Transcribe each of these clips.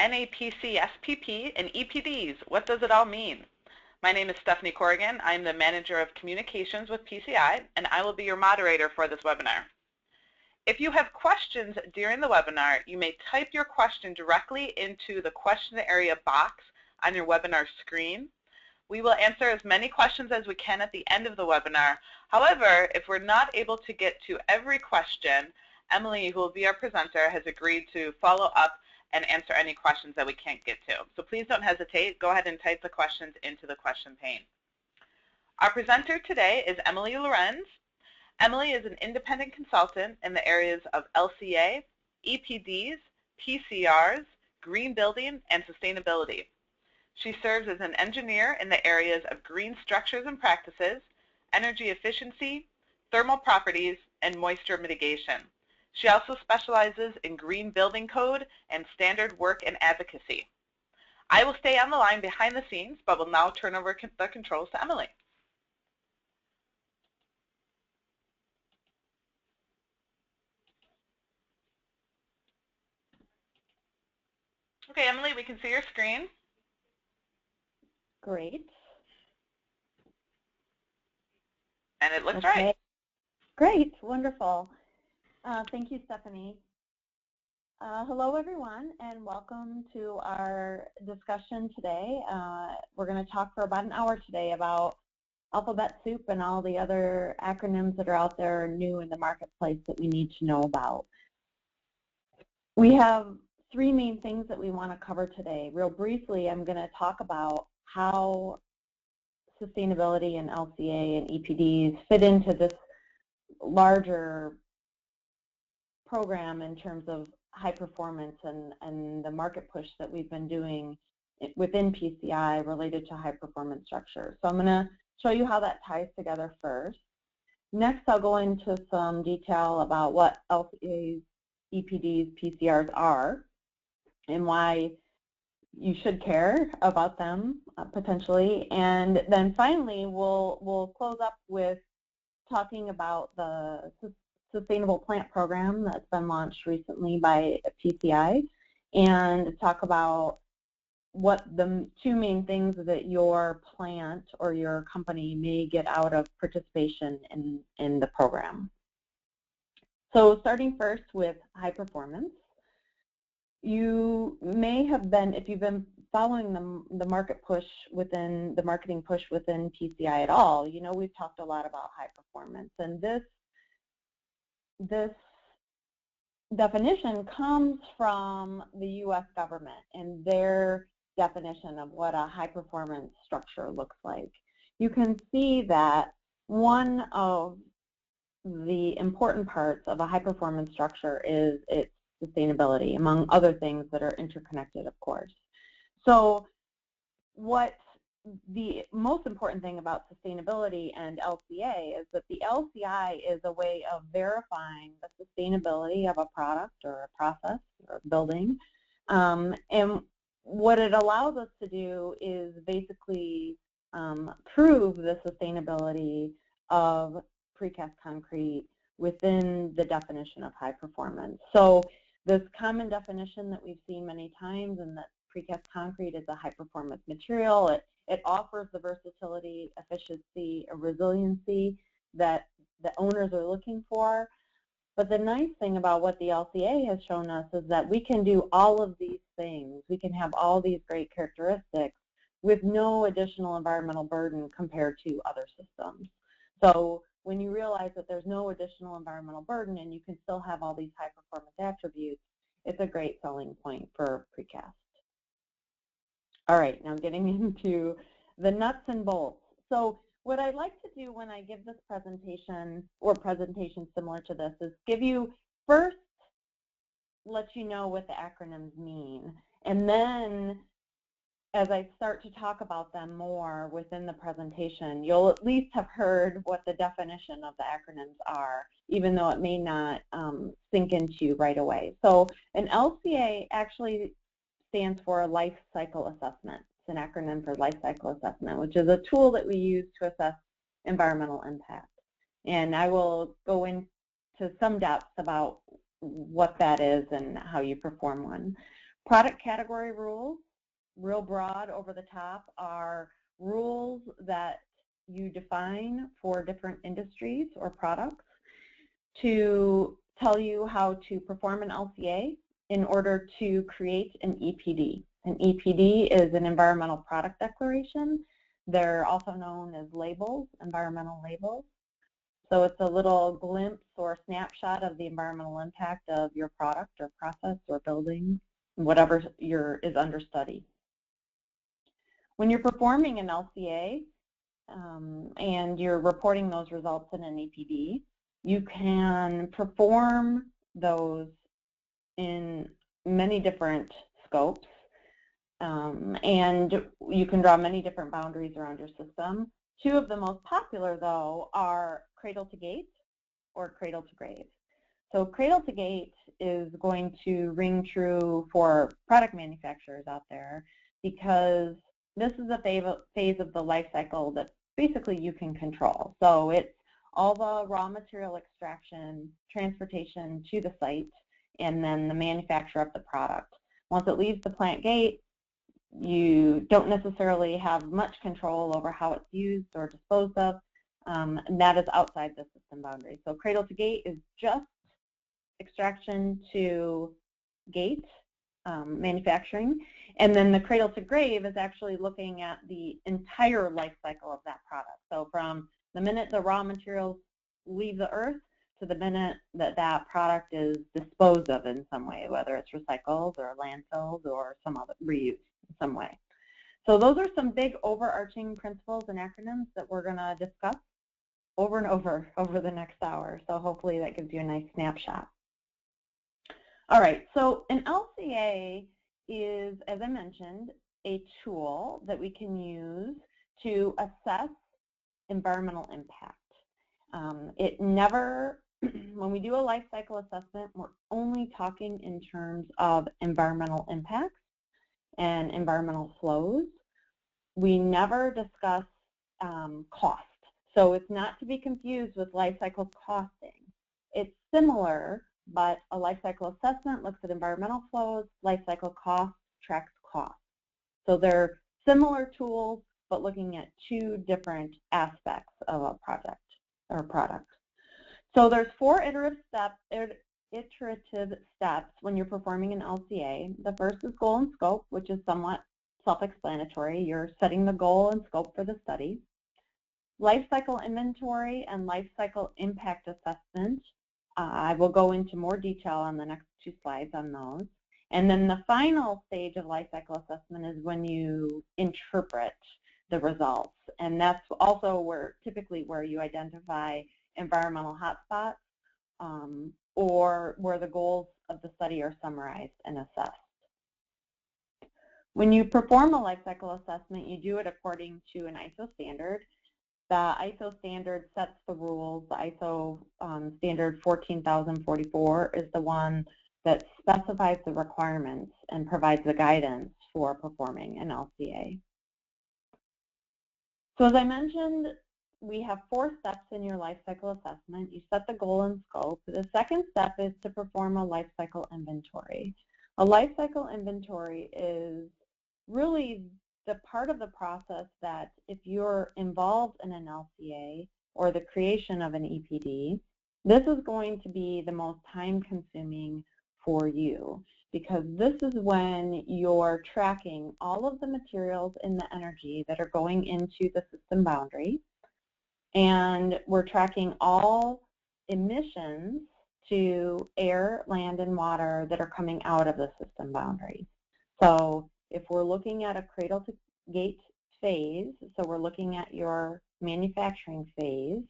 NAPCSPP, and EPDs. What does it all mean? My name is Stephanie Corrigan. I'm the Manager of Communications with PCI, and I will be your moderator for this webinar. If you have questions during the webinar, you may type your question directly into the question area box on your webinar screen. We will answer as many questions as we can at the end of the webinar. However, if we're not able to get to every question, Emily, who will be our presenter, has agreed to follow up and answer any questions that we can't get to. So please don't hesitate. Go ahead and type the questions into the question pane. Our presenter today is Emily Lorenz. Emily is an independent consultant in the areas of LCA, EPDs, PCRs, green building, and sustainability. She serves as an engineer in the areas of green structures and practices, energy efficiency, thermal properties, and moisture mitigation. She also specializes in green building code and standard work and advocacy. I will stay on the line behind the scenes, but will now turn over the controls to Emily. Okay, Emily, we can see your screen. Great. And it looks right. Great, wonderful. Thank you, Stephanie. Hello, everyone, and welcome to our discussion today. We're going to talk for about an hour today about alphabet soup and all the other acronyms that are out there new in the marketplace that we need to know about. We have three main things that we want to cover today. Real briefly, I'm going to talk about how sustainability and LCA and EPDs fit into this larger program in terms of high performance and the market push that we've been doing within PCI related to high performance structures. So I'm going to show you how that ties together first. Next, I'll go into some detail about what LCAs, EPDs, PCRs are and why you should care about them potentially. And then finally, we'll close up with talking about the Sustainable Plant Program that's been launched recently by PCI and talk about what the two main things that your plant or your company may get out of participation in the program. So starting first with high performance, you may have been, if you've been following the market push within, the marketing push within PCI at all, you know we've talked a lot about high performance, and this definition comes from the U.S. government and their definition of what a high performance structure looks like. You can see that one of the important parts of a high performance structure is its sustainability, among other things that are interconnected, of course. So what the most important thing about sustainability and LCA is that the LCI is a way of verifying the sustainability of a product or a process or a building. And what it allows us to do is basically prove the sustainability of precast concrete within the definition of high performance. So this common definition that we've seen many times, and that precast concrete is a high performance material, it offers the versatility, efficiency, and resiliency that the owners are looking for. But the nice thing about what the LCA has shown us is that we can do all of these things. We can have all these great characteristics with no additional environmental burden compared to other systems. So when you realize that there's no additional environmental burden and you can still have all these high performance attributes, it's a great selling point for precast. All right, now getting into the nuts and bolts. So what I like to do when I give this presentation, or presentations similar to this, is give you first, let you know what the acronyms mean, and then as I start to talk about them more within the presentation, you'll at least have heard what the definition of the acronyms are, even though it may not sink into you right away. So an LCA actually stands for a life cycle assessment. It's an acronym for life cycle assessment, which is a tool that we use to assess environmental impact. And I will go into some depth about what that is and how you perform one. Product category rules, real broad over the top, are rules that you define for different industries or products to tell you how to perform an LCA in order to create an EPD. An EPD is an environmental product declaration. They're also known as labels, environmental labels. So it's a little glimpse or snapshot of the environmental impact of your product or process or building, whatever is under study. When you're performing an LCA and you're reporting those results in an EPD, you can perform those in many different scopes, and you can draw many different boundaries around your system. Two of the most popular, though, are cradle to gate or cradle to grave. So cradle to gate is going to ring true for product manufacturers out there because this is a phase of the life cycle that basically you can control. So it's all the raw material extraction, transportation to the site, and then the manufacture of the product. Once it leaves the plant gate, you don't necessarily have much control over how it's used or disposed of, and that is outside the system boundary. So cradle to gate is just extraction to gate, manufacturing, and then the cradle to grave is actually looking at the entire life cycle of that product. So from the minute the raw materials leave the earth to the minute that that product is disposed of in some way, whether it's recycled or landfilled or some other reused in some way. So those are some big overarching principles and acronyms that we're going to discuss over and over the next hour. So hopefully that gives you a nice snapshot. All right, so an LCA is, as I mentioned, a tool that we can use to assess environmental impact. It never, when we do a life cycle assessment, we're only talking in terms of environmental impacts and environmental flows. We never discuss cost. So it's not to be confused with life cycle costing. It's similar, but a life cycle assessment looks at environmental flows, life cycle cost tracks cost. So they're similar tools, but looking at two different aspects of a project or product. So there's four iterative steps when you're performing an LCA. The first is goal and scope, which is somewhat self-explanatory. You're setting the goal and scope for the study. Life cycle inventory and life cycle impact assessment. I will go into more detail on the next two slides on those. And then the final stage of life cycle assessment is when you interpret the results. And that's also typically where you identify environmental hotspots or where the goals of the study are summarized and assessed. When you perform a life cycle assessment, you do it according to an ISO standard. The ISO standard sets the rules. The ISO standard 14044 is the one that specifies the requirements and provides the guidance for performing an LCA. So as I mentioned, we have four steps in your life cycle assessment. You set the goal and scope. The second step is to perform a life cycle inventory. A life cycle inventory is really the part of the process that if you're involved in an LCA or the creation of an EPD, this is going to be the most time-consuming for you because this is when you're tracking all of the materials and the energy that are going into the system boundary, and we're tracking all emissions to air, land, and water that are coming out of the system boundary. So if we're looking at a cradle to gate phase, so we're looking at your manufacturing phase,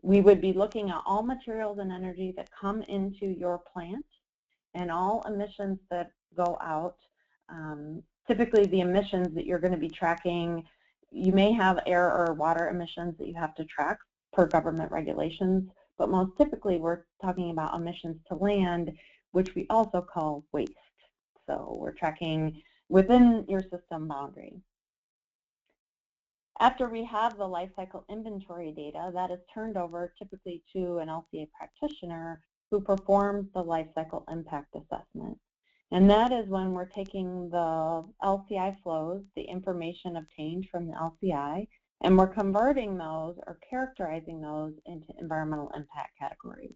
we would be looking at all materials and energy that come into your plant and all emissions that go out. Typically the emissions that you're going to be tracking, you may have air or water emissions that you have to track per government regulations, but most typically we're talking about emissions to land, which we also call waste. So we're tracking within your system boundary. After we have the life cycle inventory data, that is turned over typically to an LCA practitioner who performs the life cycle impact assessment. And that is when we're taking the LCI flows, the information obtained from the LCI, and we're converting those or characterizing those into environmental impact categories.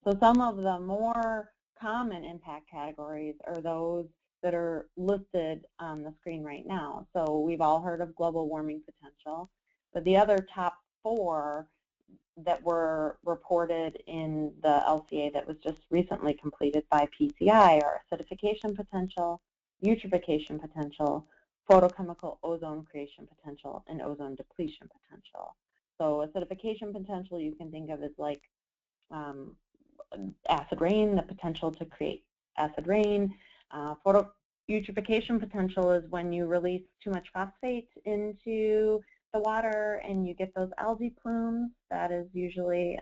So some of the more common impact categories are those that are listed on the screen right now. So we've all heard of global warming potential, but the other top 4 that were reported in the LCA that was just recently completed by PCI are acidification potential, eutrophication potential, photochemical ozone creation potential, and ozone depletion potential. So acidification potential you can think of as like acid rain, the potential to create acid rain. Eutrophication potential is when you release too much phosphate into the water and you get those algae plumes. That is usually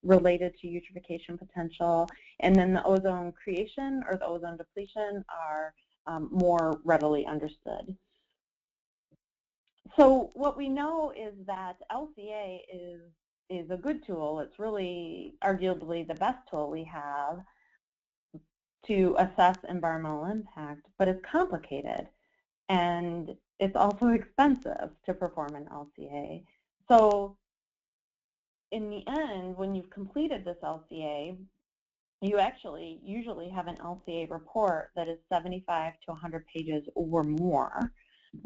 related to eutrophication potential. And then the ozone creation or the ozone depletion are more readily understood. So what we know is that LCA is a good tool. It's really arguably the best tool we have to assess environmental impact, but it's complicated and it's also expensive to perform an LCA. So in the end, when you've completed this LCA, you actually usually have an LCA report that is 75 to 100 pages or more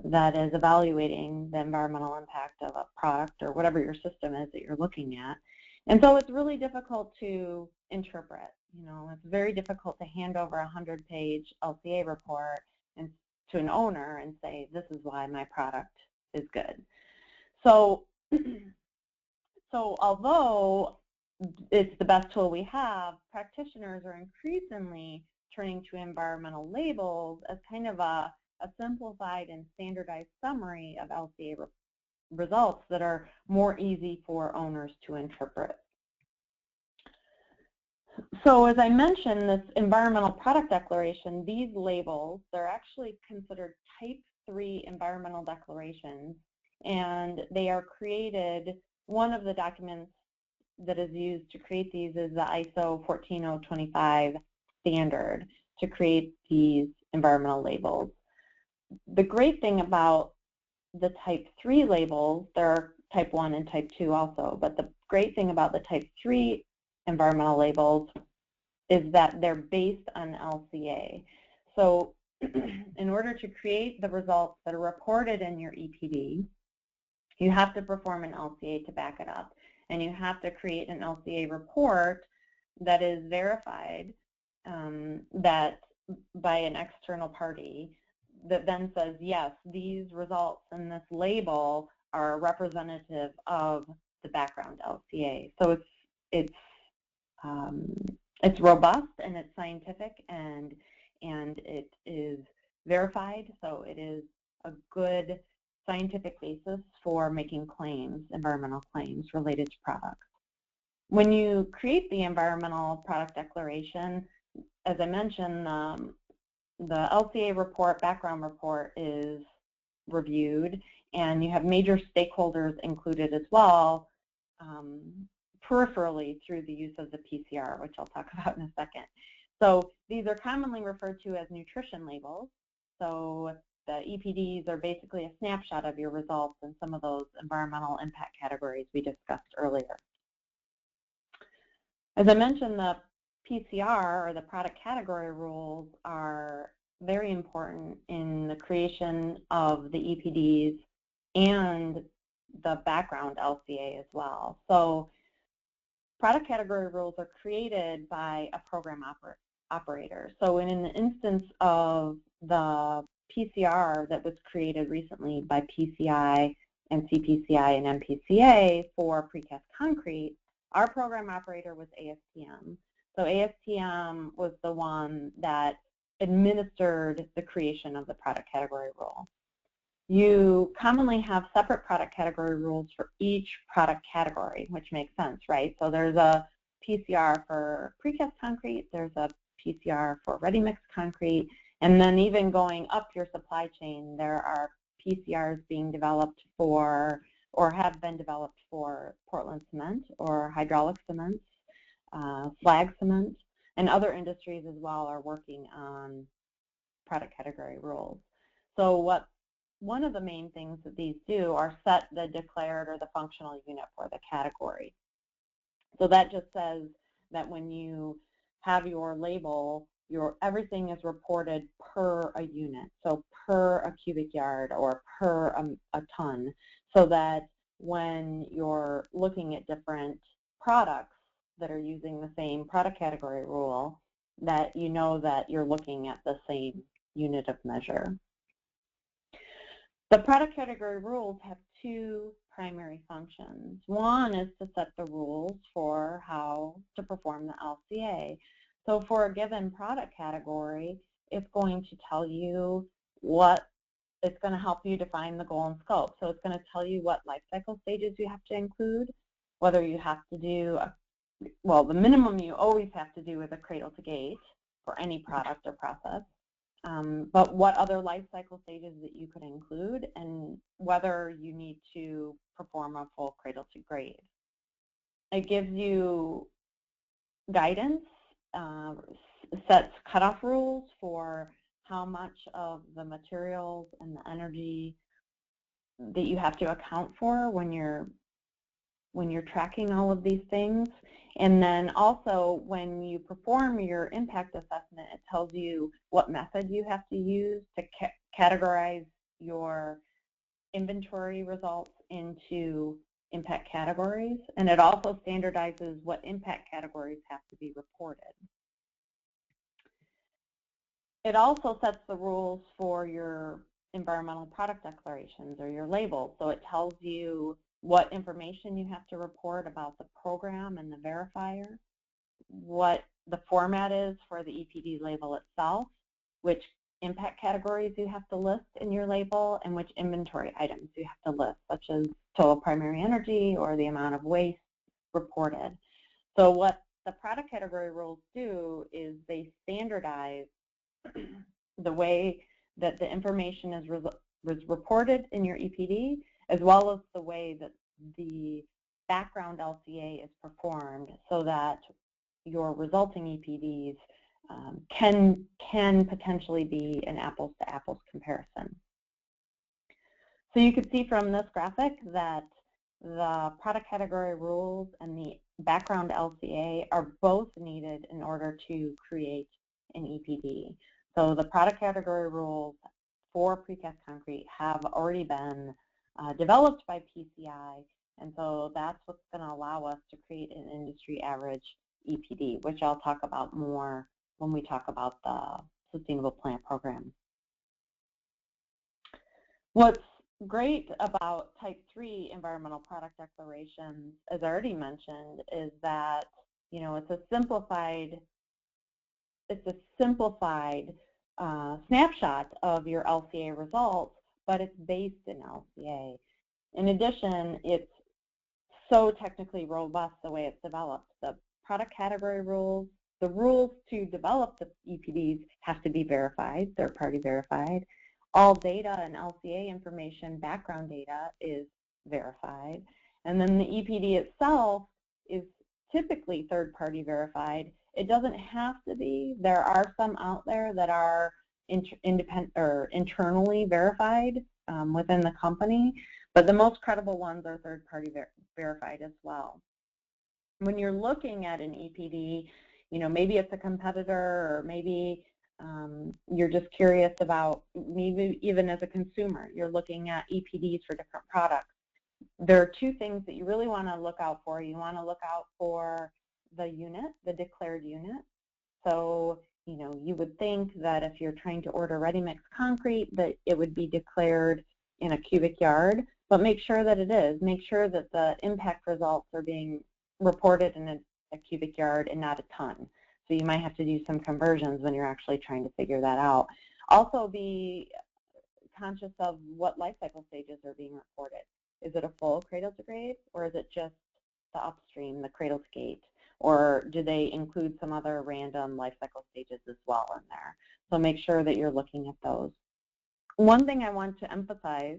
that is evaluating the environmental impact of a product or whatever your system is that you're looking at. And so it's really difficult to interpret. You know, it's very difficult to hand over a 100-page LCA report and to an owner and say, this is why my product is good. So, although it's the best tool we have, practitioners are increasingly turning to environmental labels as kind of a simplified and standardized summary of LCA results that are more easy for owners to interpret. So as I mentioned, this environmental product declaration, these labels, they're actually considered type 3 environmental declarations, and they are created, one of the documents that is used to create these is the ISO 14025 standard to create these environmental labels. The great thing about the type 3 labels, there are type 1 and type 2 also, but the great thing about the type 3 environmental labels is that they're based on LCA. So in order to create the results that are reported in your EPD, you have to perform an LCA to back it up. And you have to create an LCA report that is verified that by an external party that then says, yes, these results in this label are representative of the background LCA. So it's robust and it's scientific and it is verified. So it is a good scientific basis for making claims, environmental claims related to products. When you create the environmental product declaration, as I mentioned, the LCA report, background report is reviewed, and you have major stakeholders included as well, peripherally through the use of the PCR, which I'll talk about in a second. So these are commonly referred to as nutrition labels. So the EPDs are basically a snapshot of your results in some of those environmental impact categories we discussed earlier. As I mentioned, the PCR, or the product category rules, are very important in the creation of the EPDs and the background LCA as well. So product category rules are created by a program operator. So in the instance of the PCR that was created recently by PCI and CPCI and NAPCSPP for precast concrete, our program operator was ASTM. So ASTM was the one that administered the creation of the product category rule. You commonly have separate product category rules for each product category, which makes sense, right? So there's a PCR for precast concrete, there's a PCR for ready-mix concrete, and then even going up your supply chain, there are PCRs being developed for, or have been developed for, Portland cement or hydraulic cements, slag cement. And other industries as well are working on product category rules. So one of the main things that these do are set the declared or the functional unit for the category. So that just says that when you have your label, everything is reported per a unit, so per a cubic yard or per a ton, so that when you're looking at different products that are using the same product category rule, that you know that you're looking at the same unit of measure. The product category rules have two primary functions. One is to set the rules for how to perform the LCA. So for a given product category, it's going to tell you it's going to help you define the goal and scope. So it's going to tell you what life cycle stages you have to include, whether you have to do, the minimum you always have to do is a cradle to gate for any product or process. But what other life cycle stages that you could include, and whether you need to perform a full cradle to grade. It gives you guidance, sets cutoff rules for how much of the materials and the energy that you have to account for when you're tracking all of these things. And then also when you perform your impact assessment, it tells you what method you have to use to categorize your inventory results into impact categories. And it also standardizes what impact categories have to be reported. It also sets the rules for your environmental product declarations or your labels. So it tells you what information you have to report about the program and the verifier, what the format is for the EPD label itself, which impact categories you have to list in your label, and which inventory items you have to list, such as total primary energy or the amount of waste reported. So what the product category rules do is they standardize the way that the information is reported in your EPD, as well as the way that the background LCA is performed, so that your resulting EPDs can potentially be an apples-to-apples comparison. So you can see from this graphic that the product category rules and the background LCA are both needed in order to create an EPD. So the product category rules for precast concrete have already been developed by PCI, and so that's what's going to allow us to create an industry average EPD, which I'll talk about more when we talk about the Sustainable Plant Program. What's great about Type 3 environmental product declarations, as I already mentioned, is that it's a simplified snapshot of your LCA results, but it's based in LCA. In addition, it's so technically robust the way it's developed. The product category rules, the rules to develop the EPDs have to be verified, third-party verified. All data and LCA information, background data, is verified. And then the EPD itself is typically third-party verified. It doesn't have to be. There are some out there that are independent or internally verified within the company, but the most credible ones are third-party verified as well. When you're looking at an EPD, maybe it's a competitor, or maybe you're just curious about, maybe even as a consumer, you're looking at EPDs for different products. There are two things that you really want to look out for. You want to look out for the unit, the declared unit. So, you would think that if you're trying to order ready-mix concrete, that it would be declared in a cubic yard, but make sure that it is. Make sure that the impact results are being reported in a cubic yard and not a ton. So you might have to do some conversions when you're actually trying to figure that out. Also be conscious of what life cycle stages are being reported. Is it a full cradle to grade, or is it just the upstream, the cradle to gate? Or do they include some other random life cycle stages as well in there? So make sure that you're looking at those. One thing I want to emphasize,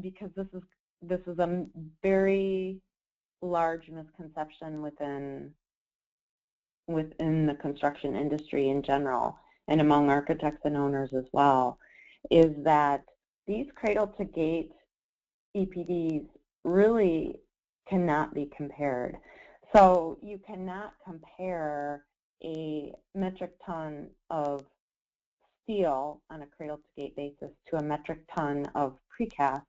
because this is a very large misconception within within the construction industry in general and among architects and owners as well, is that these cradle-to-gate EPDs really cannot be compared. So you cannot compare a metric ton of steel on a cradle-to-gate basis to a metric ton of precast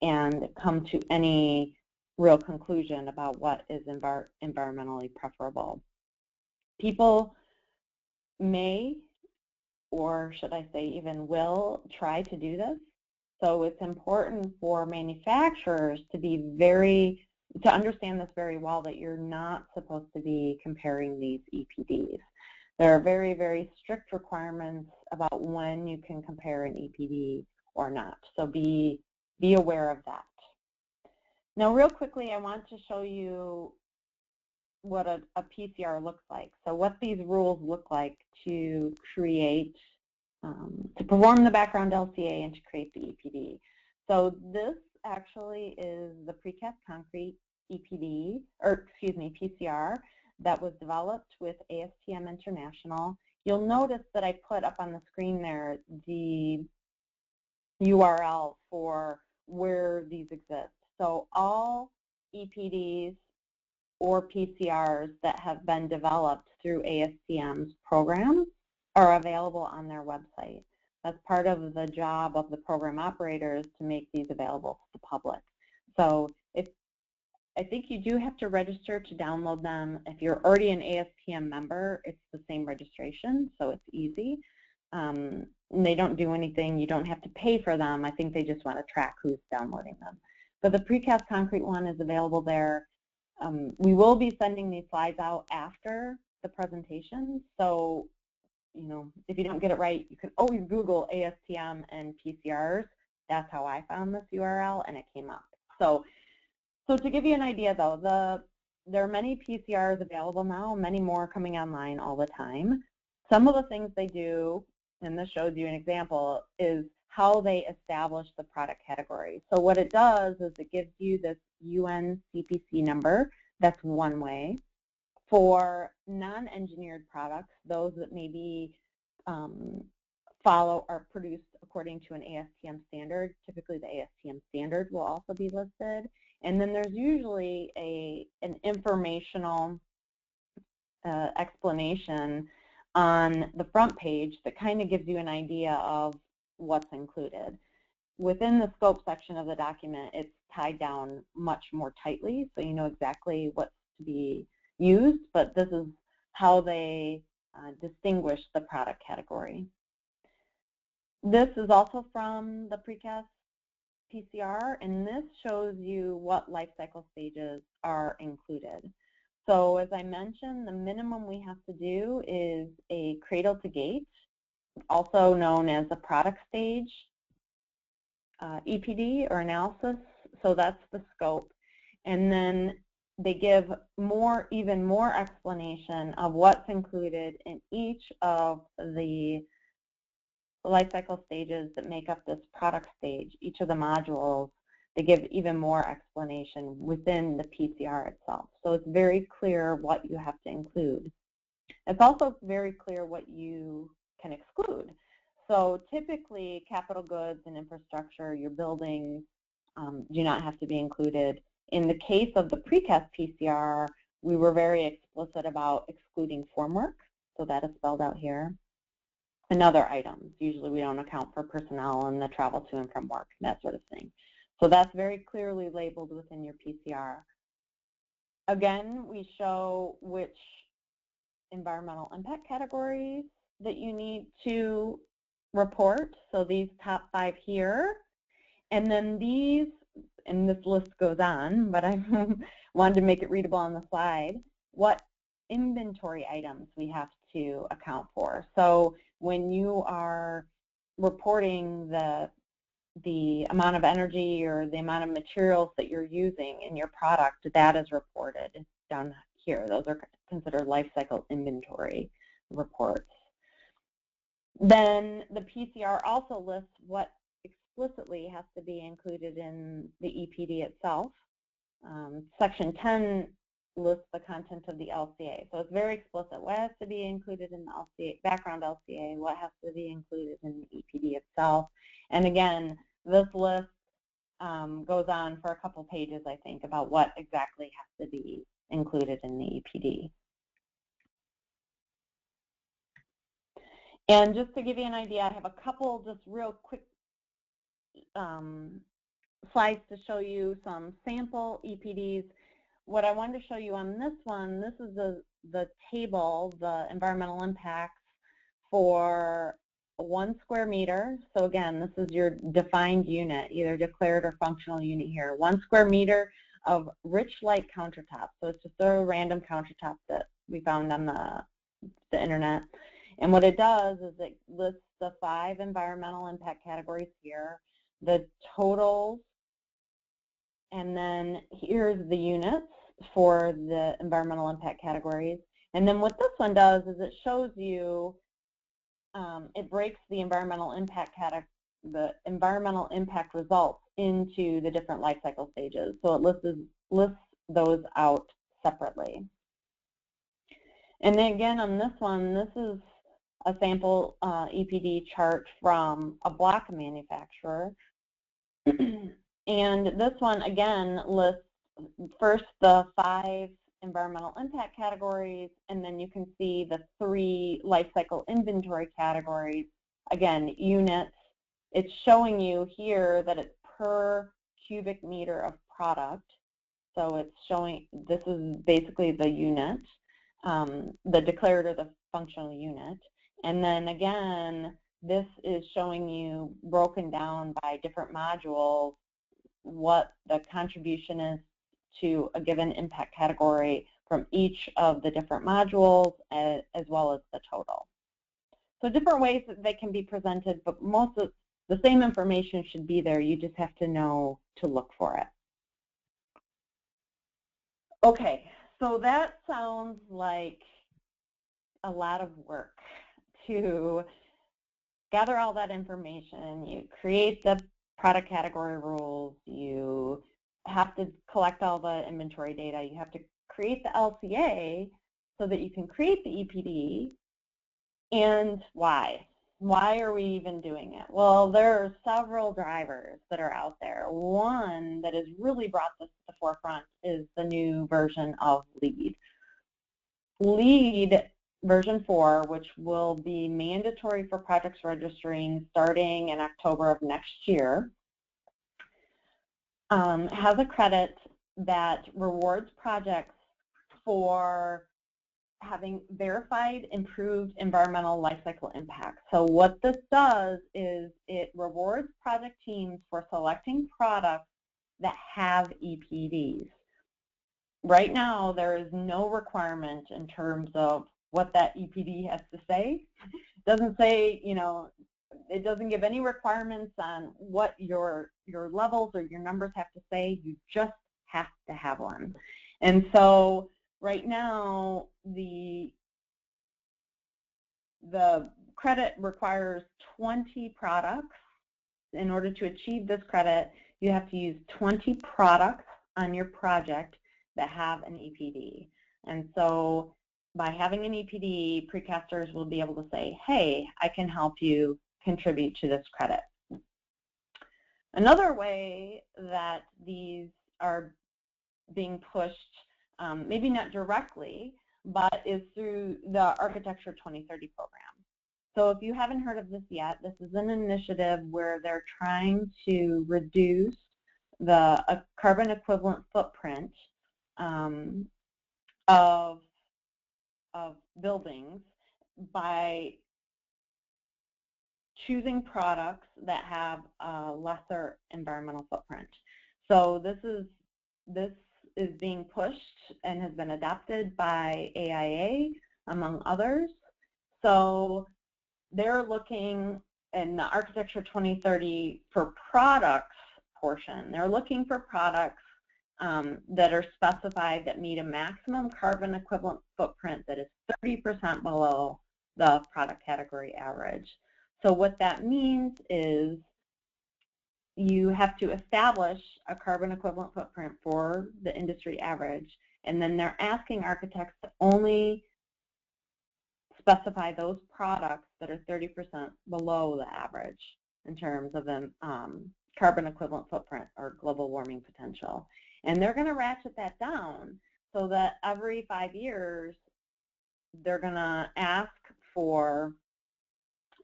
and come to any real conclusion about what is environmentally preferable. People may, or should I say even will, try to do this. So it's important for manufacturers to to understand this very well, that you're not supposed to be comparing these EPDs. There are very, very strict requirements about when you can compare an EPD or not. So be aware of that. Now, real quickly, I want to show you what a PCR looks like. So what these rules look like to create, to perform the background LCA and to create the EPD. So this actually is the precast concrete EPD, or excuse me, PCR, that was developed with ASTM International. You'll notice that I put up on the screen there the URL for where these exist. So all EPDs or PCRs that have been developed through ASTM's programs are available on their website. That's part of the job of the program operators to make these available to the public. So I think you do have to register to download them. If you're already an ASTM member, it's the same registration, so it's easy. They don't do anything. You don't have to pay for them. I think they just want to track who's downloading them. But the precast concrete one is available there. We will be sending these slides out after the presentation. So, you know, if you don't get it right, you can always Google ASTM and PCRs. That's how I found this URL, and it came up. So to give you an idea, though, there are many PCRs available now, many more coming online all the time. Some of the things they do, and this shows you an example, is how they establish the product category. So what it does is it gives you this UN CPC number. That's one way. For non-engineered products, those that maybe follow or produced according to an ASTM standard, typically the ASTM standard will also be listed. And then there's usually an informational explanation on the front page that kind of gives you an idea of what's included. Within the scope section of the document, it's tied down much more tightly, so you know exactly what's to be used, but this is how they distinguish the product category. This is also from the Precast PCR, and this shows you what life cycle stages are included. So as I mentioned, the minimum we have to do is a cradle to gate, also known as a product stage EPD or analysis. So that's the scope. And then they give even more explanation of what's included in each of the life cycle stages that make up this product stage, each of the modules. They give even more explanation within the PCR itself. So it's very clear what you have to include. It's also very clear what you can exclude. So typically, capital goods and infrastructure, your buildings, do not have to be included. In the case of the precast PCR, we were very explicit about excluding formwork, so that is spelled out here. And other items. Usually we don't account for personnel and the travel to and from work, that sort of thing. So that's very clearly labeled within your PCR. Again, we show which environmental impact categories that you need to report. So these top 5 here. And then these, and this list goes on, but I wanted to make it readable on the slide, what inventory items we have to account for. So when you are reporting the amount of energy or the amount of materials that you're using in your product, that is reported down here. Those are considered life cycle inventory reports. Then the PCR also lists what explicitly has to be included in the EPD itself. Section 10 lists the content of the LCA. So it's very explicit. What has to be included in the LCA, background LCA, what has to be included in the EPD itself. And again, this list goes on for a couple pages, I think, about what exactly has to be included in the EPD. And just to give you an idea, I have a couple just real quick slides to show you some sample EPDs. What I wanted to show you on this one, this is the table, the environmental impacts for 1 square meter. So again, this is your defined unit, either declared or functional unit here. 1 square meter of rich light countertop. So it's just a random countertop that we found on the internet. And what it does is it lists the 5 environmental impact categories here, the totals, and then here's the units for the environmental impact categories. And then what this one does is it shows you, it breaks the environmental impact results into the different life cycle stages. So it lists those out separately. And then again on this one, this is a sample EPD chart from a block manufacturer. And this one again lists first the 5 environmental impact categories, and then you can see the 3 life cycle inventory categories. Again, units. It's showing you here that it's per cubic meter of product. So it's showing, this is basically the unit, the declared or the functional unit. And then again, this is showing you broken down by different modules what the contribution is to a given impact category from each of the different modules, as well as the total. So different ways that they can be presented, but most of the same information should be there. You just have to know to look for it. Okay, so that sounds like a lot of work to gather all that information. You create the product category rules, you have to collect all the inventory data, you have to create the LCA so that you can create the EPD. And why? Why are we even doing it? Well, there are several drivers that are out there. One that has really brought this to the forefront is the new version of LEED. LEED version 4, which will be mandatory for projects registering starting in October of next year, has a credit that rewards projects for having verified improved environmental life cycle impact. So what this does is it rewards project teams for selecting products that have EPDs. Right now, there is no requirement in terms of what that EPD has to say. It doesn't say, you know, it doesn't give any requirements on what your levels or your numbers have to say. You just have to have one. And so right now, the credit requires 20 products. In order to achieve this credit, you have to use 20 products on your project that have an EPD. And so by having an EPD, precasters will be able to say, hey, I can help you contribute to this credit. Another way that these are being pushed, maybe not directly, but is through the Architecture 2030 program. So if you haven't heard of this yet, this is an initiative where they're trying to reduce the carbon equivalent footprint of buildings by choosing products that have a lesser environmental footprint. So this is being pushed and has been adopted by AIA, among others. So they're looking in the Architecture 2030 for products portion. They're looking for products that are specified that meet a maximum carbon equivalent footprint that is 30% below the product category average. So what that means is you have to establish a carbon equivalent footprint for the industry average, And then they're asking architects to only specify those products that are 30% below the average in terms of carbon equivalent footprint or global warming potential. And they're going to ratchet that down so that every 5 years they're going to ask for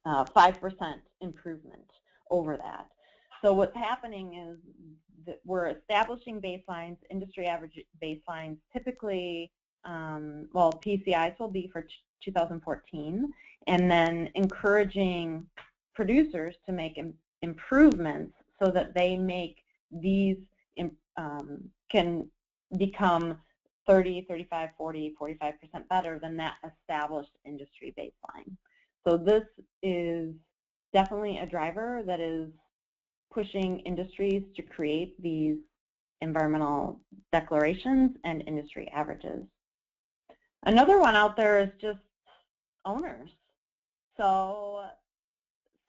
5% improvement over that. So what's happening is that we're establishing baselines, industry average baselines, typically, well, PCIs will be for 2014, and then encouraging producers to make improvements so that they make these, can become 30, 35, 40, 45% better than that established industry baseline. So this is definitely a driver that is pushing industries to create these environmental declarations and industry averages. Another one out there is just owners. So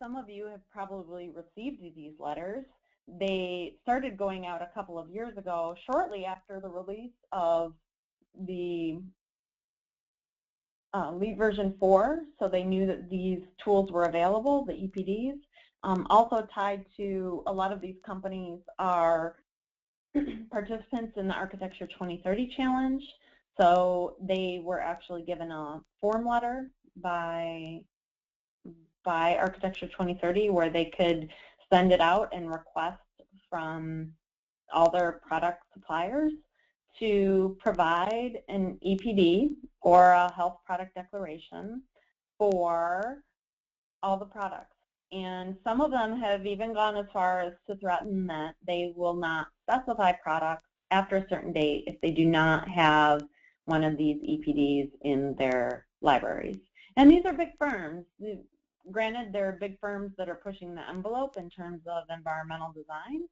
some of you have probably received these letters. They started going out a couple of years ago, shortly after the release of the LEAP version 4, so they knew that these tools were available, the EPDs. Also tied to a lot of these companies are participants in the Architecture 2030 Challenge. So they were actually given a form letter by Architecture 2030 where they could send it out and request from all their product suppliers to provide an EPD or a health product declaration for all the products. And some of them have even gone as far as to threaten that they will not specify products after a certain date if they do not have one of these EPDs in their libraries. And these are big firms. Granted, there are big firms that are pushing the envelope in terms of environmental design,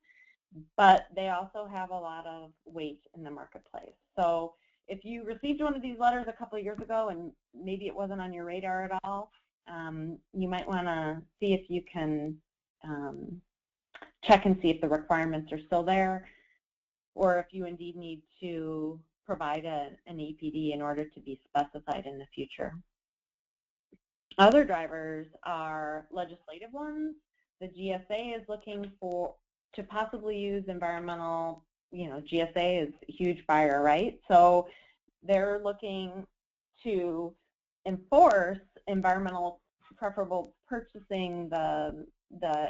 but they also have a lot of weight in the marketplace. So if you received one of these letters a couple of years ago and maybe it wasn't on your radar at all, you might want to see if you can check and see if the requirements are still there, or if you indeed need to provide an EPD in order to be specified in the future. Other drivers are legislative ones. The GSA is looking to possibly use environmental, GSA is a huge buyer, right? So they're looking to enforce environmental preferable purchasing, the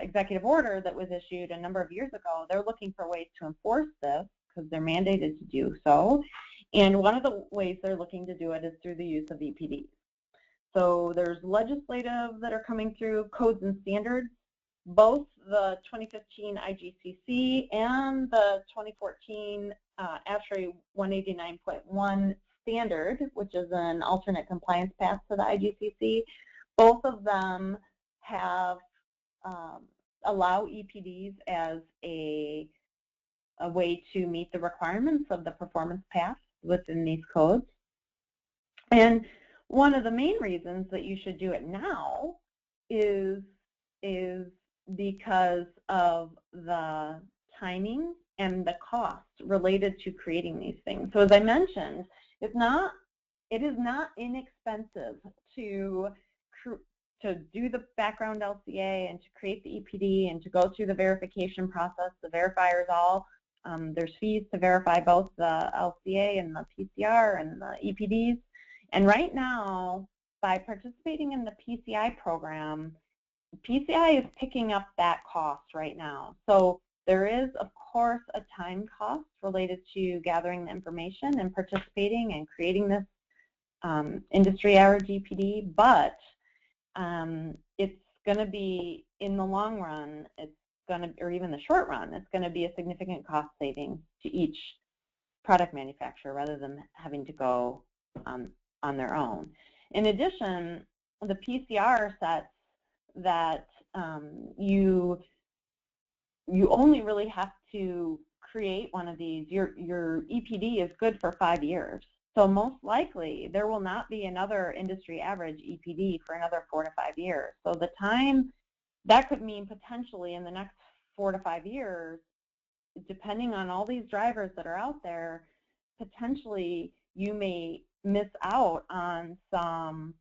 executive order that was issued a number of years ago. They're looking for ways to enforce this because they're mandated to do so. And one of the ways they're looking to do it is through the use of EPDs. So there's legislative that are coming through, codes and standards. Both the 2015 IGCC and the 2014 ASHRAE 189.1 standard, which is an alternate compliance path to the IGCC, both of them have allow EPDs as a way to meet the requirements of the performance path within these codes. And one of the main reasons that you should do it now is because of the timing and the cost related to creating these things. So as I mentioned, it is not inexpensive to do the background LCA and to create the EPD and to go through the verification process. The verifiers there's fees to verify both the LCA and the PCR and the EPDs. And right now, by participating in the PCI program, PCI is picking up that cost right now. So there is, of course, a time cost related to gathering the information and participating and creating this industry average EPD, but it's going to be, in the long run, or even the short run, it's going to be a significant cost saving to each product manufacturer rather than having to go on their own. In addition, the PCR sets that you only really have to create one of these. Your EPD is good for 5 years. So most likely there will not be another industry average EPD for another 4 to 5 years. So the time, that could mean potentially in the next 4 to 5 years, depending on all these drivers that are out there, potentially you may miss out on some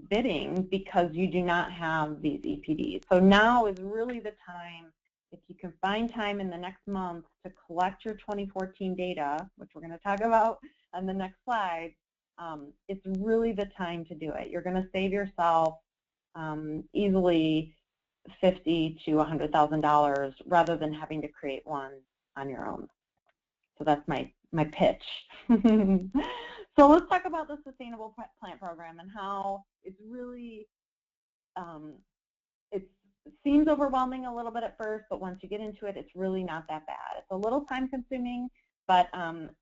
bidding because you do not have these EPDs. So now is really the time, if you can find time in the next month to collect your 2014 data, which we're going to talk about on the next slide, it's really the time to do it. You're going to save yourself easily $50,000 to $100,000 rather than having to create one on your own. So that's my pitch. So let's talk about the Sustainable Plant Program and how it's really, it seems overwhelming a little bit at first, but once you get into it, it's really not that bad. It's a little time consuming, but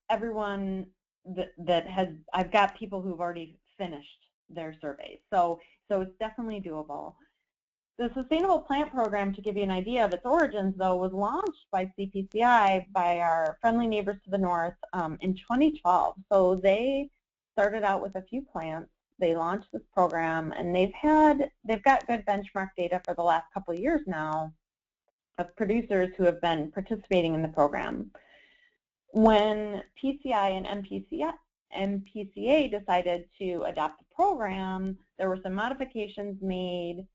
everyone that has, I've got people who've already finished their surveys. So it's definitely doable. The Sustainable Plant Program, to give you an idea of its origins, though, was launched by CPCI, by our friendly neighbors to the north, in 2012. So they started out with a few plants. They launched this program, and they've got good benchmark data for the last couple of years now of producers who have been participating in the program. When PCI and NAPCSPP decided to adopt the program, there were some modifications made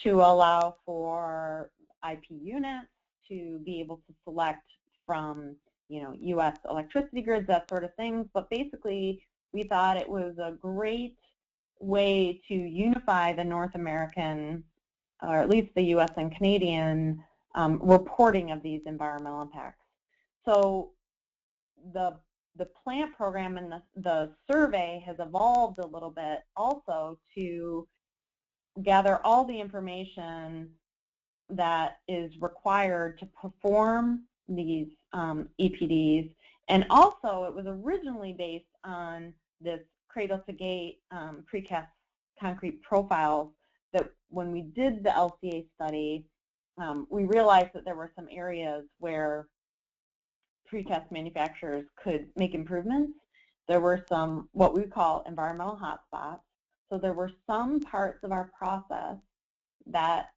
to allow for IP units to be able to select from, U.S. electricity grids, that sort of thing. But basically, we thought it was a great way to unify the North American, or at least the U.S. and Canadian, reporting of these environmental impacts. So the plant program and the survey has evolved a little bit also to gather all the information that is required to perform these EPDs, and also it was originally based on this cradle-to-gate precast concrete profiles that when we did the LCA study, we realized that there were some areas where precast manufacturers could make improvements. There were some what we call environmental hotspots. So there were some parts of our process that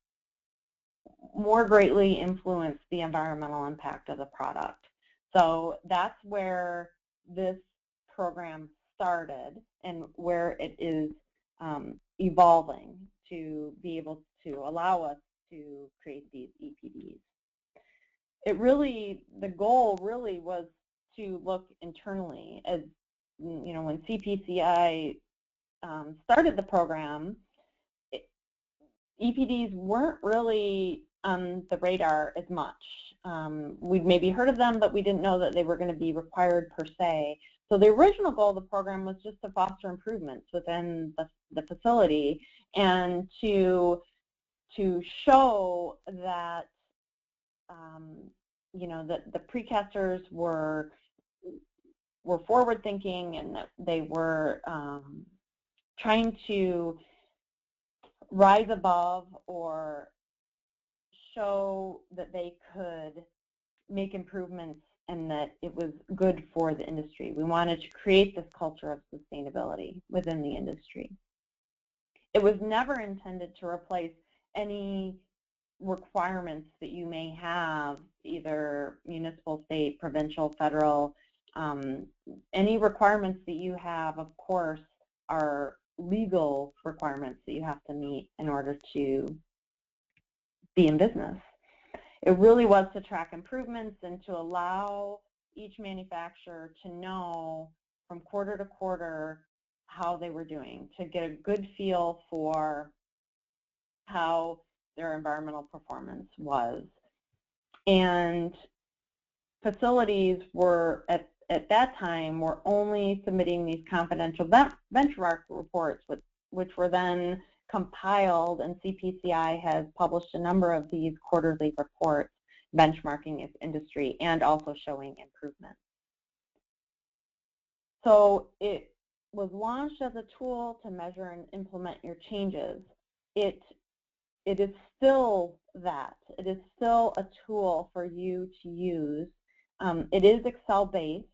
more greatly influenced the environmental impact of the product. So that's where this program started and where it is evolving to be able to allow us to create these EPDs. The goal really was to look internally. As when CPCI started the program, EPDs weren't really on the radar as much. We'd maybe heard of them, but we didn't know that they were going to be required per se. So the original goal of the program was just to foster improvements within the facility and to show that that the precasters were forward-thinking and that they were trying to rise above or show that they could make improvements and that it was good for the industry. We wanted to create this culture of sustainability within the industry. It was never intended to replace any requirements that you may have, either municipal, state, provincial, federal. Any requirements that you have, of course, are legal requirements that you have to meet in order to be in business. It really was to track improvements and to allow each manufacturer to know from quarter to quarter how they were doing, to get a good feel for how their environmental performance was. And facilities were, at that time, were only submitting these confidential benchmark reports, which were then compiled, and CPCI has published a number of these quarterly reports benchmarking its industry and also showing improvement. So it was launched as a tool to measure and implement your changes. It is still that. It is still a tool for you to use. It is Excel-based,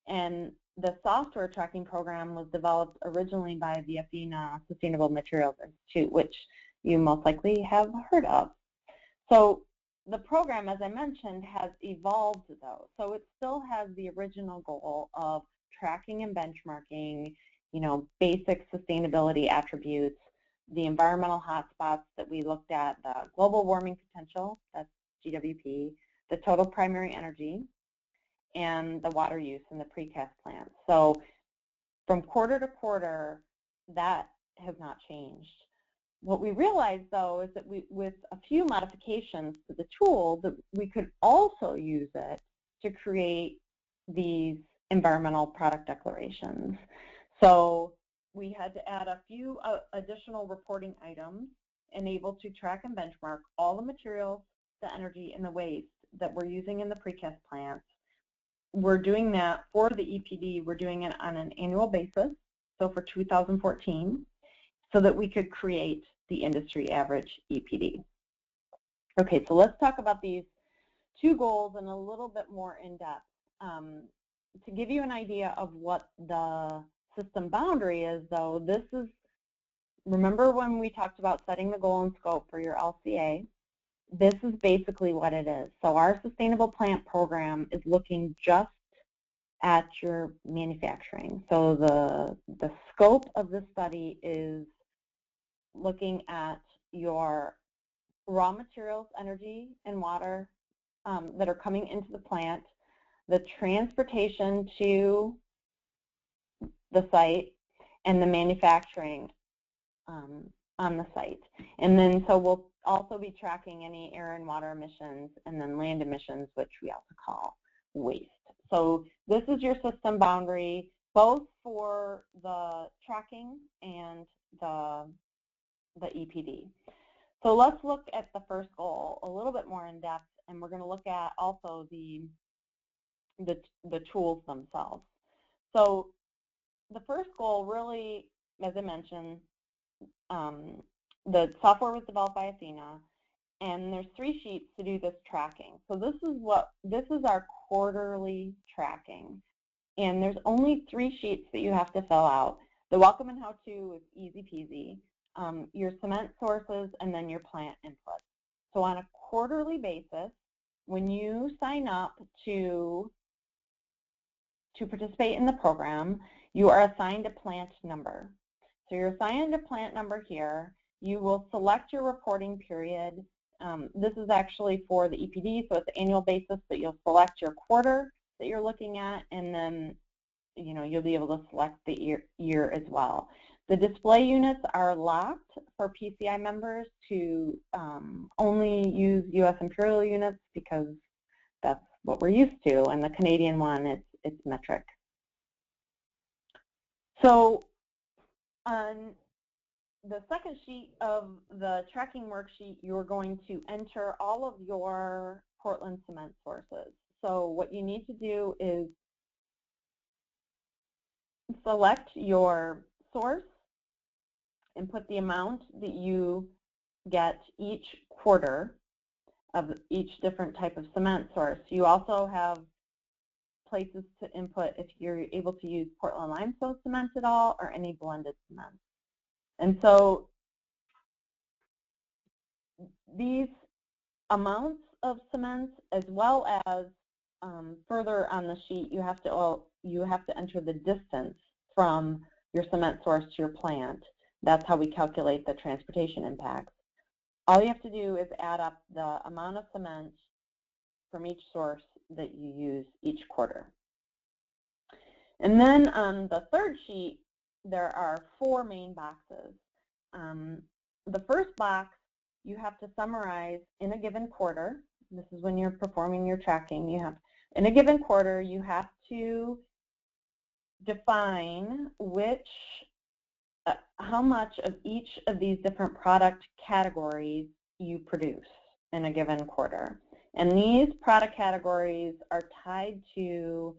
and the software tracking program was developed originally by the Athena Sustainable Materials Institute, which you most likely have heard of. So the program, as I mentioned, has evolved though. So it still has the original goal of tracking and benchmarking, basic sustainability attributes, the environmental hotspots that we looked at, the global warming potential, that's GWP, the total primary energy, and the water use in the precast plant. So from quarter to quarter, that has not changed. What we realized, though, is that with a few modifications to the tool, that we could also use it to create these environmental product declarations. So we had to add a few additional reporting items and able to track and benchmark all the materials, the energy, and the waste that we're using in the precast plants. We're doing that for the EPD. We're doing it on an annual basis, so for 2014, so that we could create the industry average EPD. Okay, so let's talk about these two goals in a little bit more in depth. To give you an idea of what the system boundary is, though, this is, remember when we talked about setting the goal and scope for your LCA? This is basically what it is. So our sustainable plant program is looking just at your manufacturing. So the scope of the study is looking at your raw materials, energy, and water that are coming into the plant, the transportation to the site, and the manufacturing on the site. And then so we'll also be tracking any air and water emissions, and then land emissions, which we also call waste. So this is your system boundary, both for the tracking and the EPD. So let's look at the first goal a little bit more in depth, and we're going to look at also the tools themselves. So the first goal really, as I mentioned, the software was developed by Athena, and there's 3 sheets to do this tracking. So this is our quarterly tracking, and there's only 3 sheets that you have to fill out. The welcome and how-to is easy peasy. Your cement sources, and then your plant input. So on a quarterly basis, when you sign up to participate in the program, you are assigned a plant number. So you're assigned a plant number here. You will select your reporting period. This is actually for the EPD, so it's an annual basis, but you'll select your quarter that you're looking at, and then you'll be able to select the year as well. The display units are locked for PCI members to only use U.S. Imperial units because that's what we're used to, and the Canadian one, it's metric. So on the second sheet of the tracking worksheet, you're going to enter all of your Portland cement sources. So what you need to do is select your source and put the amount that you get each quarter of each different type of cement source. You also have places to input if you're able to use Portland limestone cement at all, or any blended cement. And so these amounts of cement, as well as further on the sheet, you have to enter the distance from your cement source to your plant. That's how we calculate the transportation impacts. All you have to do is add up the amount of cement from each source that you use each quarter. And then on the third sheet, there are 4 main boxes. The first box, you have to summarize in a given quarter. This is when you're performing your tracking. In a given quarter, you have to define how much of each of these different product categories you produce in a given quarter. And these product categories are tied to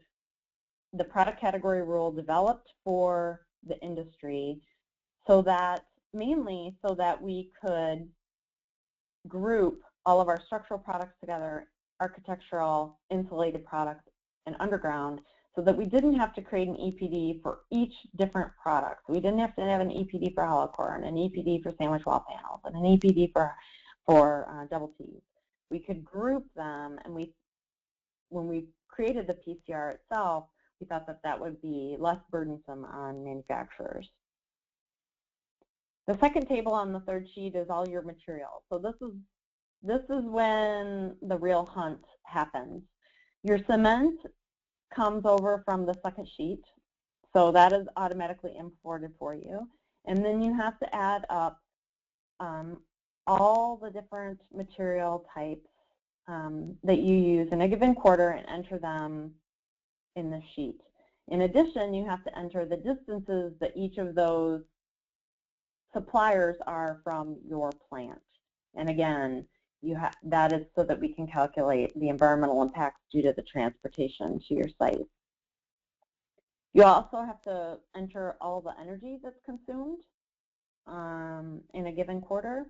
the product category rule developed for the industry, mainly so that we could group all of our structural products together, architectural, insulated products, and underground, so that we didn't have to create an EPD for each different product. We didn't have to have an EPD for hollow core, and an EPD for sandwich wall panels, and an EPD for double T's. we could group them, and when we created the PCR itself, we thought that that would be less burdensome on manufacturers. The second table on the third sheet is all your materials. So this is when the real hunt happens. Your cement comes over from the second sheet, so that is automatically imported for you. And then you have to add up all the different material types that you use in a given quarter and enter them in the sheet. In addition, you have to enter the distances that each of those suppliers are from your plant. And again, that is so that we can calculate the environmental impacts due to the transportation to your site. You also have to enter all the energy that's consumed in a given quarter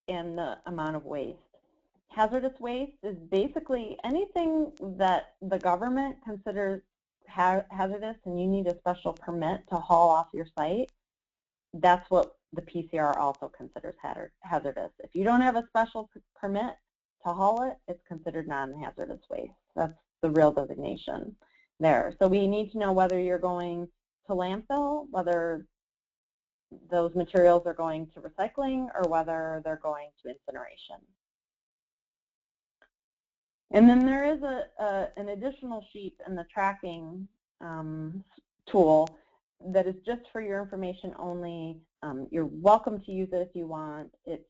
and the amount of waste. Hazardous waste is basically anything that the government considers hazardous and you need a special permit to haul off your site. That's what the PCR also considers hazardous. If you don't have a special permit to haul it, it's considered non-hazardous waste. That's the real designation there. So we need to know whether you're going to landfill, whether those materials are going to recycling, or whether they're going to incineration. And then there is an additional sheet in the tracking tool that is just for your information only. You're welcome to use it if you want. It's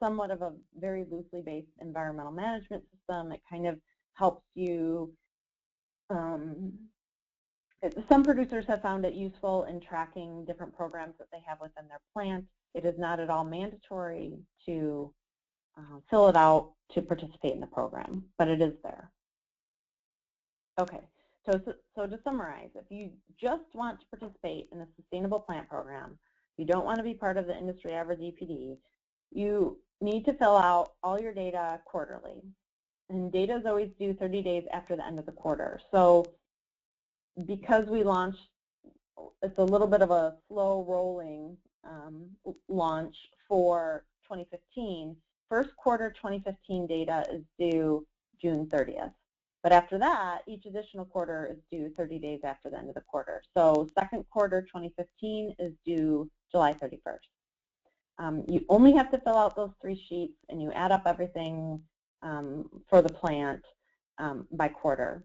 somewhat of a very loosely based environmental management system. It kind of helps you. Some producers have found it useful in tracking different programs that they have within their plant. It is not at all mandatory to fill it out to participate in the program, but it is there. Okay, so to summarize, if you just want to participate in a sustainable plant program, you don't want to be part of the industry average EPD, you need to fill out all your data quarterly. And data is always due 30 days after the end of the quarter. So because we launched, it's a little bit of a slow rolling launch for 2015. First quarter 2015 data is due June 30th. But after that, each additional quarter is due 30 days after the end of the quarter. So second quarter 2015 is due July 31st. You only have to fill out those 3 sheets, and you add up everything for the plant by quarter.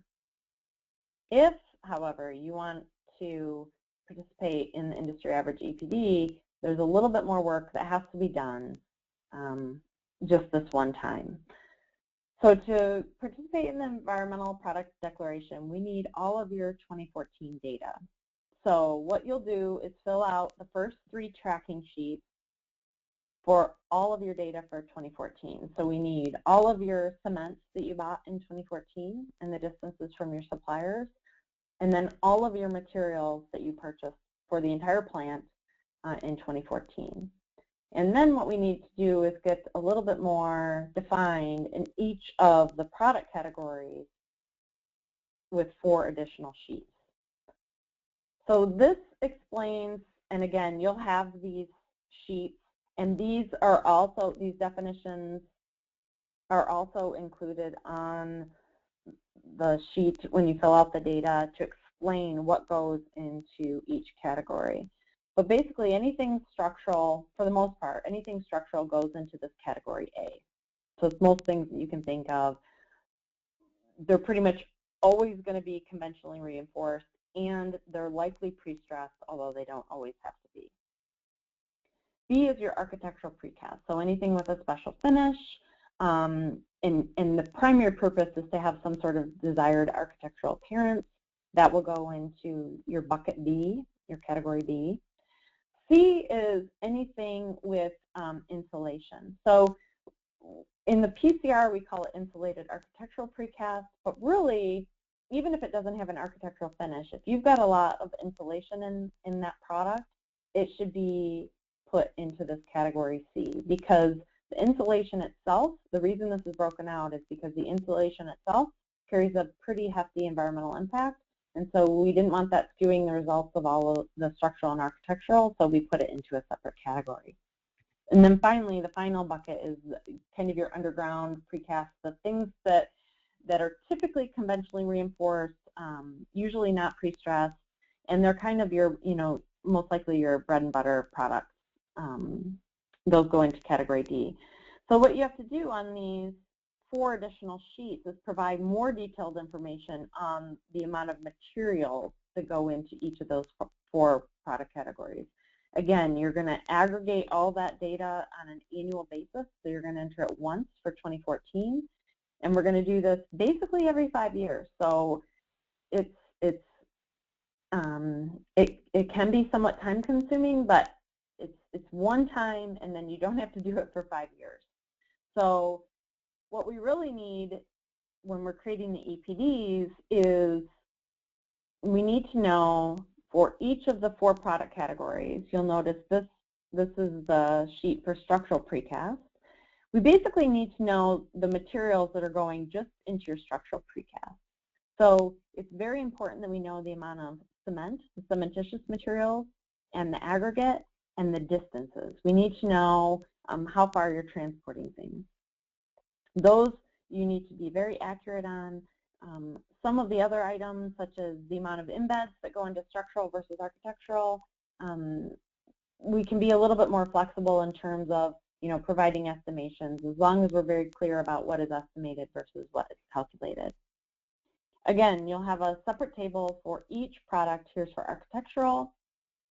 If, however, you want to participate in the industry average EPD, there's a little bit more work that has to be done just this one time. So to participate in the environmental product declaration, we need all of your 2014 data. So what you'll do is fill out the first 3 tracking sheets for all of your data for 2014. So we need all of your cements that you bought in 2014 and the distances from your suppliers, and then all of your materials that you purchased for the entire plant in 2014. And then what we need to do is get a little bit more defined in each of the product categories with 4 additional sheets. So this explains, and again, you'll have these sheets, and these definitions are also included on the sheet when you fill out the data to explain what goes into each category. But basically anything structural, for the most part, anything structural goes into this category A. So it's most things that you can think of. They're pretty much always going to be conventionally reinforced, and they're likely pre-stressed, although they don't always have to be. B is your architectural precast, so anything with a special finish, and the primary purpose is to have some sort of desired architectural appearance. That will go into your bucket B, your category B. C is anything with insulation. So in the PCR, we call it insulated architectural precast, but really, even if it doesn't have an architectural finish, if you've got a lot of insulation in that product, it should be put into this category C, because the insulation itself, the reason this is broken out is because the insulation itself carries a pretty hefty environmental impact, and so we didn't want that skewing the results of all of the structural and architectural, so we put it into a separate category. And then finally, the final bucket is kind of your underground precast, the things that are typically conventionally reinforced, usually not pre-stressed, and they're kind of your, most likely your bread and butter products. Those go into category D. So what you have to do on these 4 additional sheets is provide more detailed information on the amount of materials that go into each of those 4 product categories. Again, you're going to aggregate all that data on an annual basis, so you're going to enter it once for 2014, and we're going to do this basically every 5 years. So it can be somewhat time-consuming, but it's one time, and then you don't have to do it for 5 years. So what we really need when we're creating the EPDs is we need to know for each of the 4 product categories. You'll notice this is the sheet for structural precast. We basically need to know the materials that are going just into your structural precast. So it's very important that we know the amount of cement, the cementitious materials, and the aggregate, and the distances. We need to know how far you're transporting things. Those you need to be very accurate on. Some of the other items, such as the amount of embeds that go into structural versus architectural, we can be a little bit more flexible in terms of providing estimations, as long as we're very clear about what is estimated versus what is calculated. Again, you'll have a separate table for each product. Here's for architectural,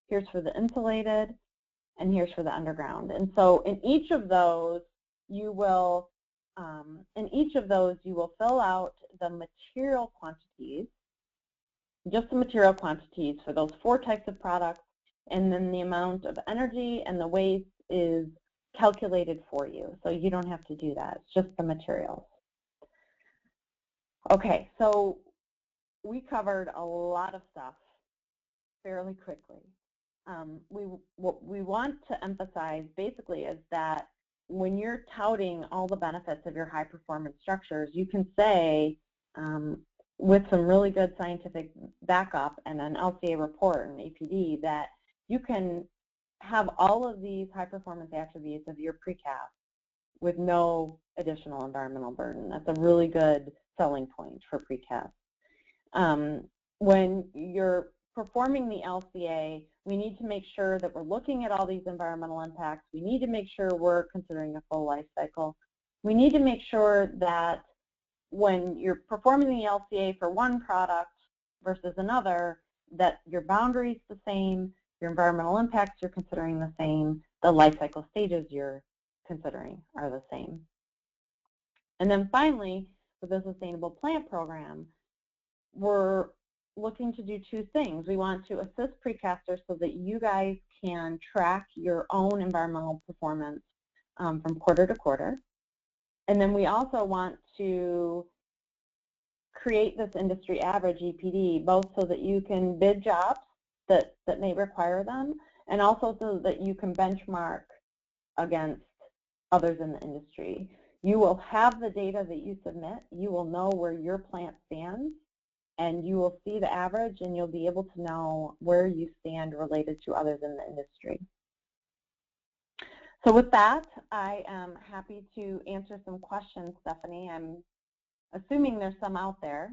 here's for the insulated, and here's for the underground. And so in each of those, you will fill out the material quantities, just the material quantities for those 4 types of products, and then the amount of energy and the waste is calculated for you. So you don't have to do that. It's just the materials. Okay, so we covered a lot of stuff fairly quickly. What we want to emphasize basically is that when you're touting all the benefits of your high-performance structures, you can say with some really good scientific backup and an LCA report and EPD that you can have all of these high-performance attributes of your precast with no additional environmental burden. That's a really good selling point for precast. When you're performing the LCA, we need to make sure that we're looking at all these environmental impacts. We need to make sure we're considering a full life cycle. We need to make sure that when you're performing the LCA for one product versus another, that your boundary's the same, your environmental impacts you're considering the same, the life cycle stages you're considering are the same. And then finally, with the Sustainable Plant Program, we're looking to do 2 things. We want to assist precasters so that you guys can track your own environmental performance from quarter to quarter. And then we also want to create this industry average EPD, both so that you can bid jobs that may require them, and also so that you can benchmark against others in the industry. You will have the data that you submit. You will know where your plant stands, and you will see the average, and you'll be able to know where you stand related to others in the industry. So with that, I am happy to answer some questions, Stephanie. I'm assuming there's some out there.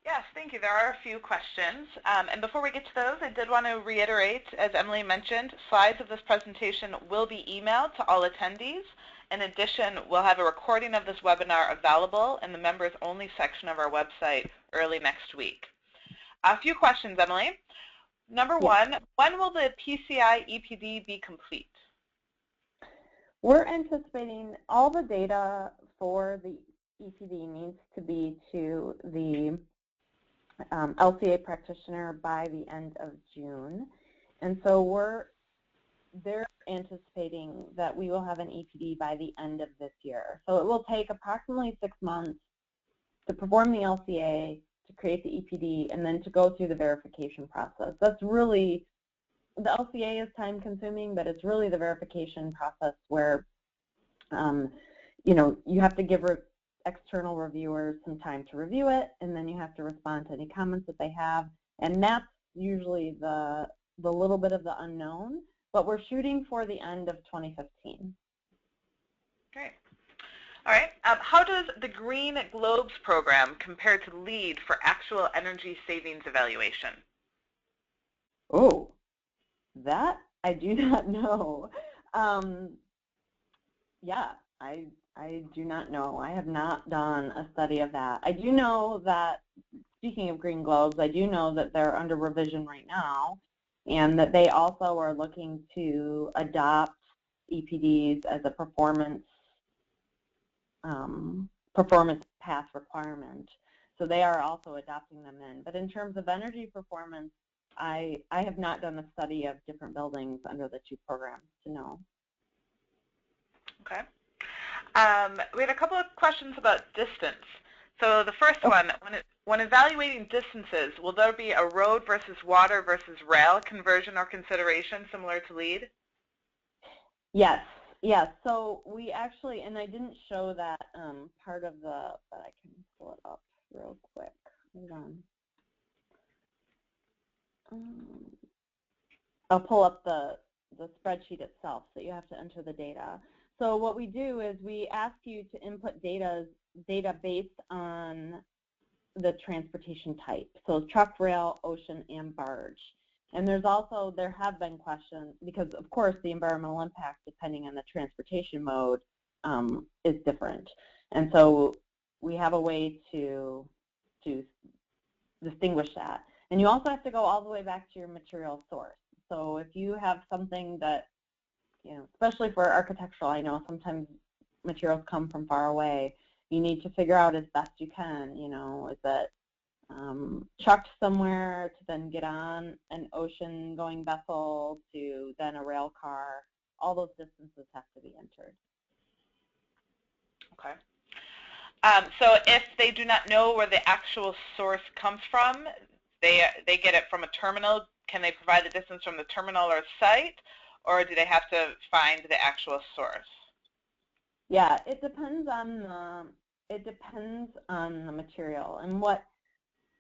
Yes, thank you. There are a few questions. And before we get to those, I did want to reiterate, as Emily mentioned, slides of this presentation will be emailed to all attendees. In addition, we'll have a recording of this webinar available in the members only section of our website early next week. A few questions, Emily. Number one, when will the PCI EPD be complete? We're anticipating all the data for the EPD needs to be to the LCA practitioner by the end of June. And so they're anticipating that we will have an EPD by the end of this year. So it will take approximately 6 months to perform the LCA, to create the EPD, and then to go through the verification process. That's really, the LCA is time consuming, but it's really the verification process where you have to give external reviewers some time to review it, and then you have to respond to any comments that they have, and that's usually the little bit of the unknown. but we're shooting for the end of 2015. Great. All right. How does the Green Globes program compare to LEED for actual energy savings evaluation? Oh, that I do not know. Yeah, I do not know. I have not done a study of that. I do know that, speaking of Green Globes, I do know that they're under revision right now, and that they also are looking to adopt EPDs as a performance path requirement. So they are also adopting them in. But in terms of energy performance, I have not done a study of different buildings under the two programs to know. Okay. We had a couple of questions about distance. So the first one, when evaluating distances, will there be a road versus water versus rail conversion or consideration similar to LEED? Yes, yes. So we actually, and I didn't show that part of the, but I can pull it up real quick. Hold on. I'll pull up the spreadsheet itself, so you have to enter the data. So what we do is we ask you to input data based on the transportation type. So truck, rail, ocean, and barge. And there have been questions, because of course the environmental impact, depending on the transportation mode, is different. And so we have a way to distinguish that. And you also have to go all the way back to your material source. So if you have something that, especially for architectural, I know sometimes materials come from far away. You need to figure out as best you can, is it trucked somewhere to then get on an ocean-going vessel to then a rail car. All those distances have to be entered. Okay. So if they do not know where the actual source comes from, they get it from a terminal. Can they provide the distance from the terminal or site, or do they have to find the actual source? Yeah, it depends on the material. And what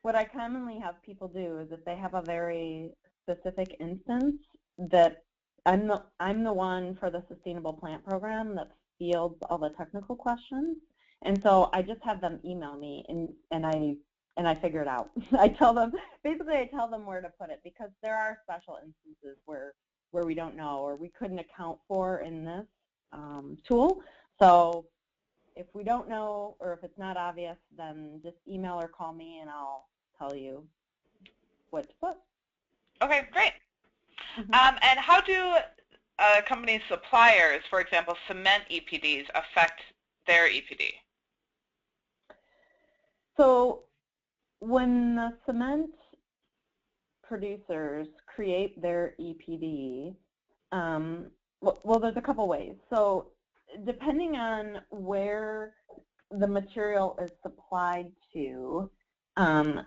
I commonly have people do is if they have a very specific instance, that I'm the one for the Sustainable Plant Program that fields all the technical questions, and so I just have them email me, and I figure it out. I tell them where to put it, because there are special instances where we don't know or we couldn't account for in this tool. So if we don't know, or if it's not obvious, then just email or call me and I'll tell you what to put. Okay, great. And how do companies' suppliers, for example, cement EPDs, affect their EPD? So when the cement producers create their EPD, well, there's a couple ways. So depending on where the material is supplied to,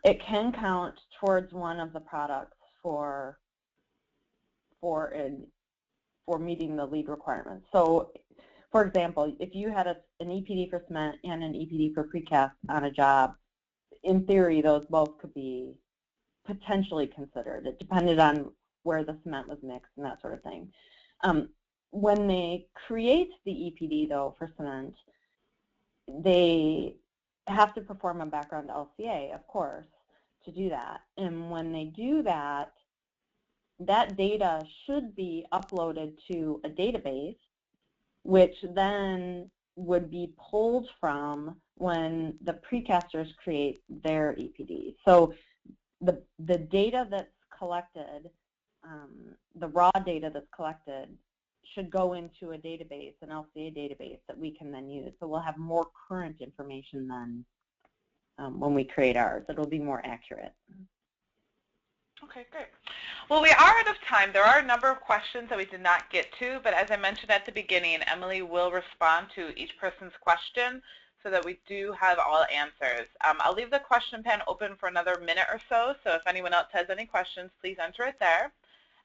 it can count towards one of the products for meeting the LEED requirements. So, for example, if you had an EPD for cement and an EPD for precast on a job, in theory, those both could be potentially considered. It depended on where the cement was mixed and that sort of thing. When they create the EPD, though, for cement, they have to perform a background LCA, of course, to do that. And when they do that, that data should be uploaded to a database, which then would be pulled from when the precasters create their EPD. So the data that's collected, the raw data that's collected, should go into a database, an LCA database that we can then use. So we'll have more current information then when we create ours. It'll be more accurate. Okay, great. Well, we are out of time. There are a number of questions that we did not get to, but as I mentioned at the beginning, Emily will respond to each person's question so that we do have all answers. I'll leave the question pan open for another minute or so, so if anyone else has any questions, please enter it there.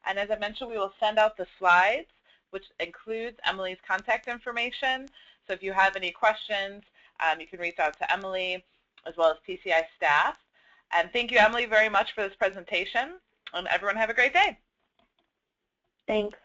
And as I mentioned, we will send out the slides, which includes Emily's contact information. So if you have any questions, you can reach out to Emily as well as PCI staff. And thank you, Emily, very much for this presentation. And everyone have a great day. Thanks.